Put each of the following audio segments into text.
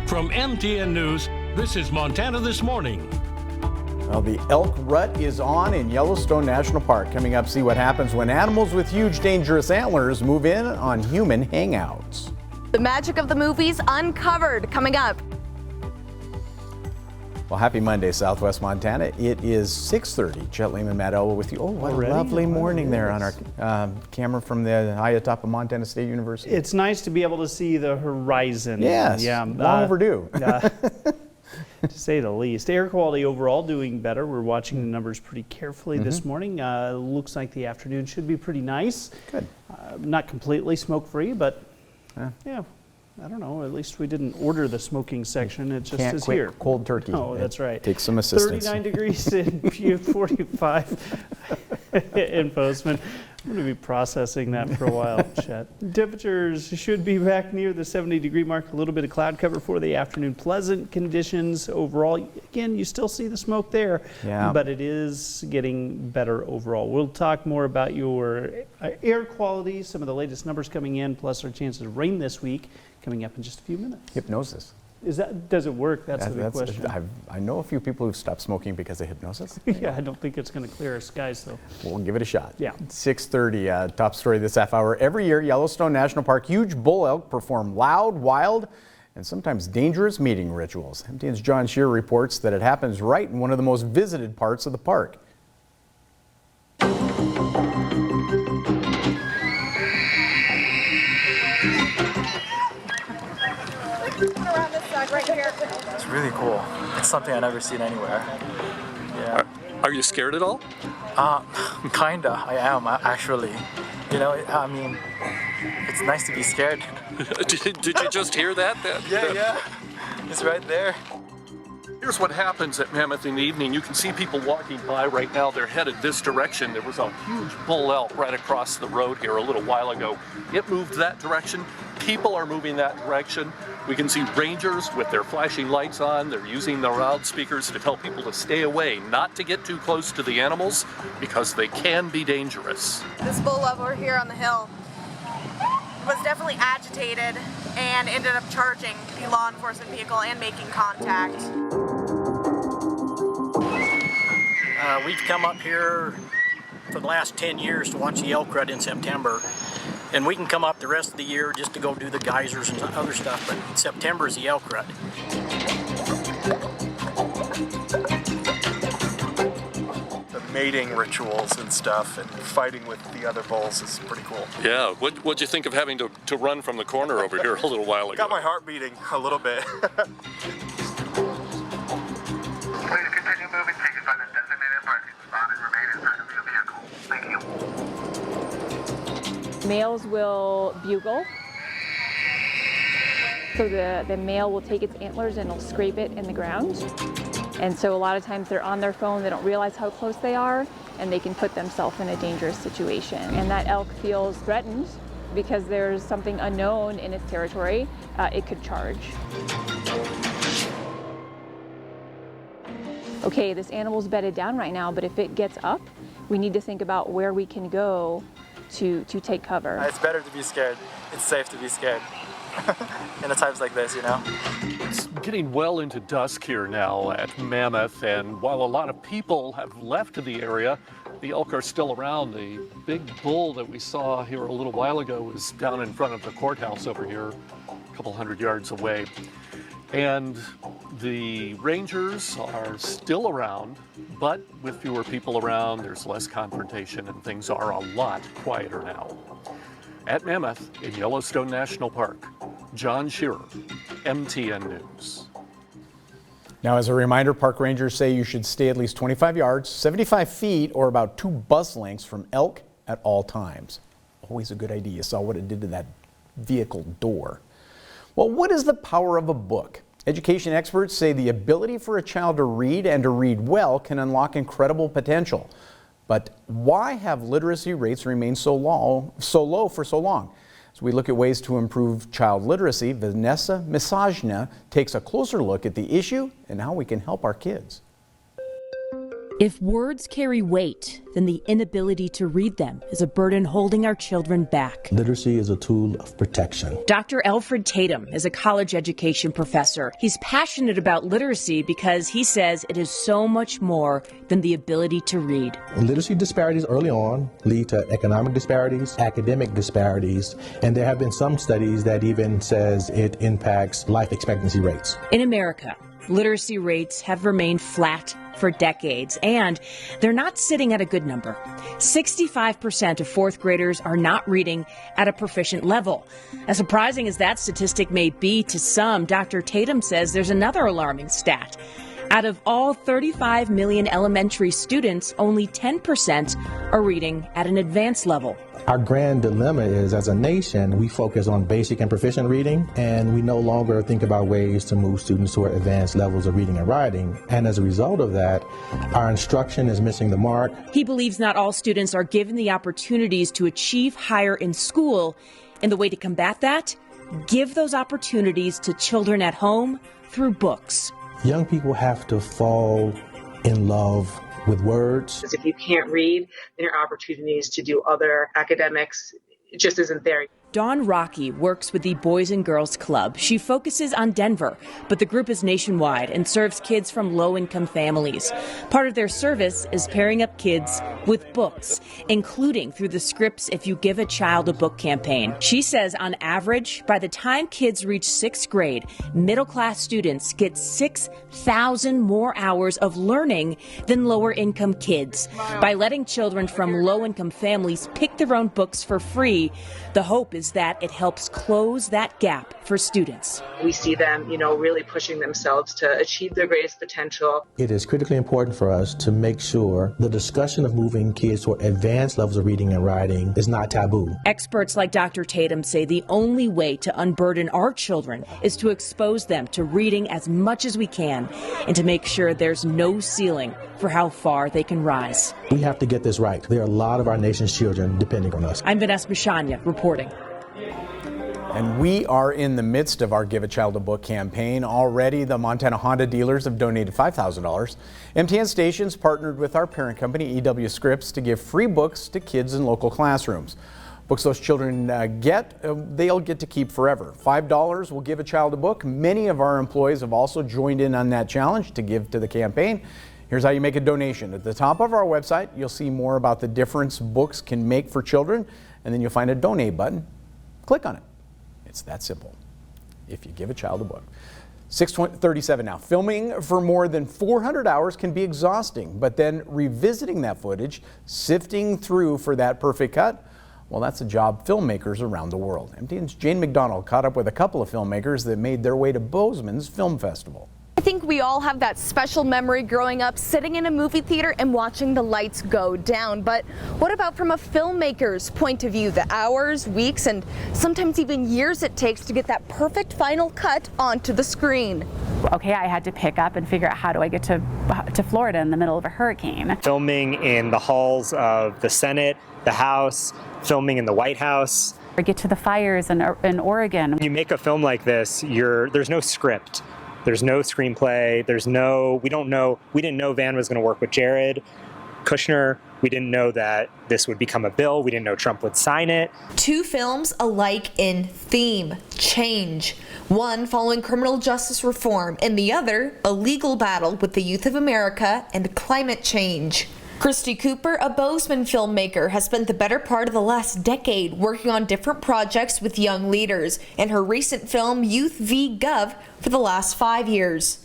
From MTN News, this is Montana This Morning. Well, the elk rut is on in Yellowstone National Park. Coming up, see what happens when animals with huge, dangerous antlers move in on human hangouts. The magic of the movies uncovered coming up. Well, happy Monday, Southwest Montana. It is 6:30. Chet Lehman, Matt Elwell with you. Oh, what Already? a lovely morning there on our camera from the high atop of Montana State University. It's nice to be able to see the horizon. Yes, yeah, long overdue. To say the least. Air quality overall doing better. We're watching the numbers pretty carefully this morning. Looks like the afternoon should be pretty nice. Good. Not completely smoke-free, but yeah, I don't know. At least we didn't order the smoking section. It just Can't is quit here. cold turkey. Oh, that's right. Takes some assistance. 39 degrees in Butte, 45 in Postman. I'm going to be processing that for a while, Chet. Temperatures should be back near the 70-degree mark. A little bit of cloud cover for the afternoon. Pleasant conditions overall. Again, you still see the smoke there, but it is getting better overall. We'll talk more about your air quality, some of the latest numbers coming in, plus our chances of rain this week coming up in just a few minutes. Hypnosis. Does it work? That's the big question. I know a few people who've stopped smoking because of hypnosis. Yeah, I don't think it's going to clear our skies, though. We'll give it a shot. Yeah. 6:30, top story this half hour. Every year, Yellowstone National Park huge bull elk perform loud, wild, and sometimes dangerous mating rituals. MTN's John Shear reports that it happens right in one of the most visited parts of the park. It's really cool. It's something I've never seen anywhere. Yeah. Are you scared at all? Kinda. I am actually. You know, I mean, it's nice to be scared. Did you just hear that? Yeah. It's right there. Here's what happens at Mammoth in the evening. You can see people walking by right now. They're headed this direction. There was a huge bull elk right across the road here a little while ago. It moved that direction. People are moving that direction. We can see rangers with their flashing lights on. They're using the loudspeakers to tell people to stay away, not to get too close to the animals because they can be dangerous. This bull over here on the hill was definitely agitated and ended up charging the law enforcement vehicle and making contact. We've come up here for the last 10 years to watch the elk rut in September. And we can come up the rest of the year just to go do the geysers and other stuff, but September is the elk rut. The mating rituals and stuff and fighting with the other bulls is pretty cool. Yeah, what'd you think of having to run from the corner over here a little while ago? Got my heart beating a little bit. Please continue moving, take us by the designated parking spot and remain inside of your vehicle. Thank you. Males will bugle. So the male will take its antlers and it'll scrape it in the ground. And so a lot of times they're on their phone, they don't realize how close they are, and they can put themselves in a dangerous situation. And that elk feels threatened because there's something unknown in its territory. It could charge. Okay, this animal's bedded down right now, but if it gets up, we need to think about where we can go to take cover. It's better to be scared. It's safe to be scared. In the times like this, you know. It's getting well into dusk here now at Mammoth, and while a lot of people have left the area, the elk are still around. The big bull that we saw here a little while ago was down in front of the courthouse over here, a couple hundred yards away. And the rangers are still around, but with fewer people around, there's less confrontation and things are a lot quieter now. At Mammoth in Yellowstone National Park, John Shearer, MTN News. Now, as a reminder, park rangers say you should stay at least 25 yards, 75 feet, or about 2 bus lengths from elk at all times. Always a good idea. You saw what it did to that vehicle door. Well, what is the power of a book? Education experts say the ability for a child to read and to read well can unlock incredible potential. But why have literacy rates remained so low for so long? As we look at ways to improve child literacy, Vanessa Misajna takes a closer look at the issue and how we can help our kids. If words carry weight, then the inability to read them is a burden holding our children back. Literacy is a tool of protection. Dr. Alfred Tatum is a college education professor. He's passionate about literacy because he says it is so much more than the ability to read. Literacy disparities early on lead to economic disparities, academic disparities, and there have been some studies that even says it impacts life expectancy rates. In America, literacy rates have remained flat for decades, and they're not sitting at a good number. 65% of fourth graders are not reading at a proficient level. As surprising as that statistic may be to some, Dr. Tatum says there's another alarming stat. Out of all 35 million elementary students, only 10% are reading at an advanced level. Our grand dilemma is, as a nation, we focus on basic and proficient reading, and we no longer think about ways to move students toward advanced levels of reading and writing. And as a result of that, our instruction is missing the mark. He believes not all students are given the opportunities to achieve higher in school, and the way to combat that, give those opportunities to children at home through books. Young people have to fall in love with words. If you can't read, then your opportunities to do other academics just isn't there. Dawn Rocky works with the Boys and Girls Club. She focuses on Denver, but the group is nationwide and serves kids from low-income families. Part of their service is pairing up kids with books, including through the Scripts If You Give a Child a Book campaign. She says on average, by the time kids reach 6th grade, middle-class students get 6,000 more hours of learning than lower-income kids. By letting children from low-income families pick their own books for free, the hope is that it helps close that gap for students. We see them, really pushing themselves to achieve their greatest potential. It is critically important for us to make sure the discussion of moving kids toward advanced levels of reading and writing is not taboo. Experts like Dr. Tatum say the only way to unburden our children is to expose them to reading as much as we can and to make sure there's no ceiling for how far they can rise. We have to get this right. There are a lot of our nation's children depending on us. I'm Vanessa Mishanya reporting. And we are in the midst of our Give a Child a Book campaign. Already, the Montana Honda dealers have donated $5,000. MTN stations partnered with our parent company, EW Scripts, to give free books to kids in local classrooms. Books those children they'll get to keep forever. $5 will give a child a book. Many of our employees have also joined in on that challenge to give to the campaign. Here's how you make a donation. At the top of our website, you'll see more about the difference books can make for children, and then you'll find a donate button. Click on it. It's that simple. If you give a child a book. 6:37 now. Filming for more than 400 hours can be exhausting, but then revisiting that footage, sifting through for that perfect cut, well, that's a job filmmakers around the world. MTN's Jane McDonald caught up with a couple of filmmakers that made their way to Bozeman's Film Festival. I think we all have that special memory growing up sitting in a movie theater and watching the lights go down. But what about from a filmmaker's point of view? The hours, weeks, and sometimes even years it takes to get that perfect final cut onto the screen. Okay, I had to pick up and figure out how do I get to Florida in the middle of a hurricane. Filming in the halls of the Senate, the House, filming in the White House. Or get to the fires in Oregon. When you make a film like this, there's no script. There's no screenplay. We didn't know Van was going to work with Jared Kushner. We didn't know that this would become a bill. We didn't know Trump would sign it. Two films alike in theme, change. One following criminal justice reform, and the other a legal battle with the youth of America and climate change. Christy Cooper, a Bozeman filmmaker, has spent the better part of the last decade working on different projects with young leaders, and her recent film Youth v. Gov for the last 5 years.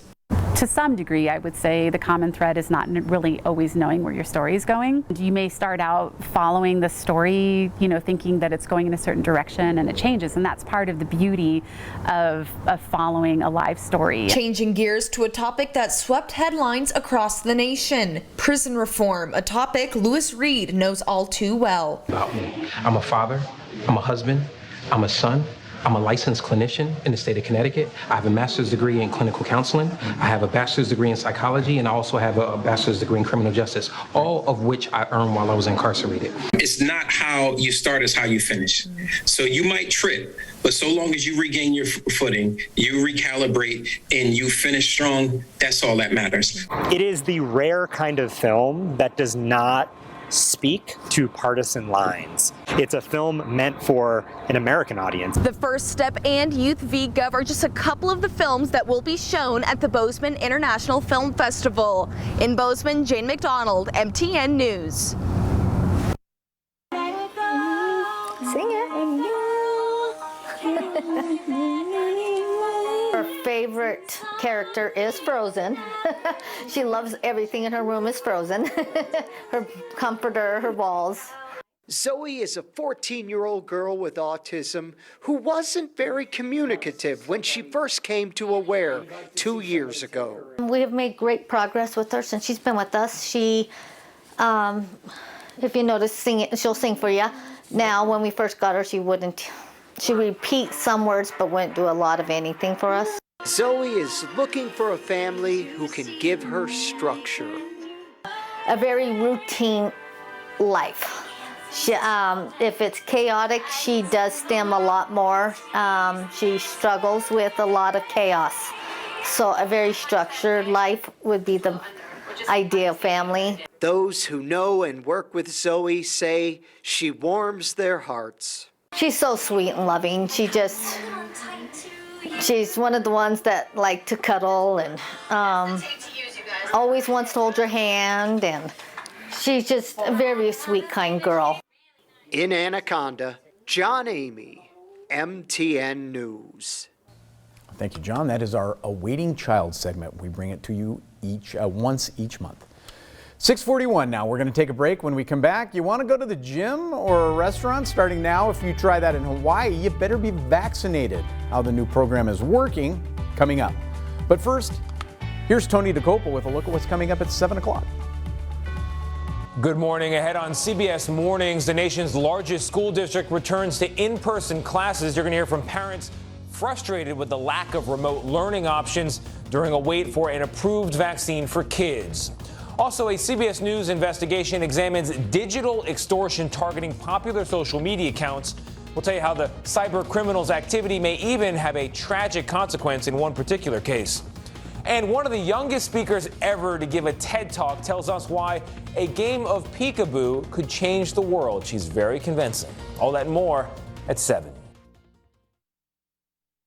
To some degree, I would say the common thread is not really always knowing where your story is going. You may start out following the story, thinking that it's going in a certain direction, and it changes, and that's part of the beauty of following a live story. Changing gears to a topic that swept headlines across the nation. Prison reform, a topic Lewis Reed knows all too well. I'm a father, I'm a husband, I'm a son, I'm a licensed clinician in the state of Connecticut. I have a master's degree in clinical counseling. I have a bachelor's degree in psychology, and I also have a bachelor's degree in criminal justice, all of which I earned while I was incarcerated. It's not how you start, it's how you finish. So you might trip, but so long as you regain your footing, you recalibrate, and you finish strong, that's all that matters. It is the rare kind of film that does not speak to partisan lines. It's a film meant for an American audience. The First Step and Youth v. Gov are just a couple of the films that will be shown at the Bozeman International Film Festival. In Bozeman, Jane McDonald, MTN News. Sing it. Her favorite character is Frozen. She loves everything in her room is Frozen. Her comforter, her walls. Zoe is a 14-year-old girl with autism who wasn't very communicative when she first came to Aware 2 years ago. We have made great progress with her since she's been with us. She, if you notice, she'll sing for you. Now, when we first got her, she wouldn't. She repeats some words but wouldn't do a lot of anything for us. Zoe is looking for a family who can give her structure. A very routine life. She, if it's chaotic, she does stem a lot more. She struggles with a lot of chaos. So a very structured life would be the ideal family. Those who know and work with Zoe say she warms their hearts. She's so sweet and loving. She's one of the ones that like to cuddle and always wants to hold your hand, and she's just a very sweet, kind girl. In Anaconda, John Amy, MTN News. Thank you, John. That is our Awaiting Child segment. We bring it to you once each month. 6:41 now. We're going to take a break. When we come back, you want to go to the gym or a restaurant starting now? If you try that in Hawaii, you better be vaccinated. How the new program is working, coming up. But first, here's Tony DeCopa with a look at what's coming up at 7 o'clock. Good morning. Ahead on CBS Mornings, the nation's largest school district returns to in-person classes. You're going to hear from parents frustrated with the lack of remote learning options during a wait for an approved vaccine for kids. Also, a CBS News investigation examines digital extortion targeting popular social media accounts. We'll tell you how the cyber criminals' activity may even have a tragic consequence in one particular case. And one of the youngest speakers ever to give a TED Talk tells us why a game of peekaboo could change the world. She's very convincing. All that and more at 7.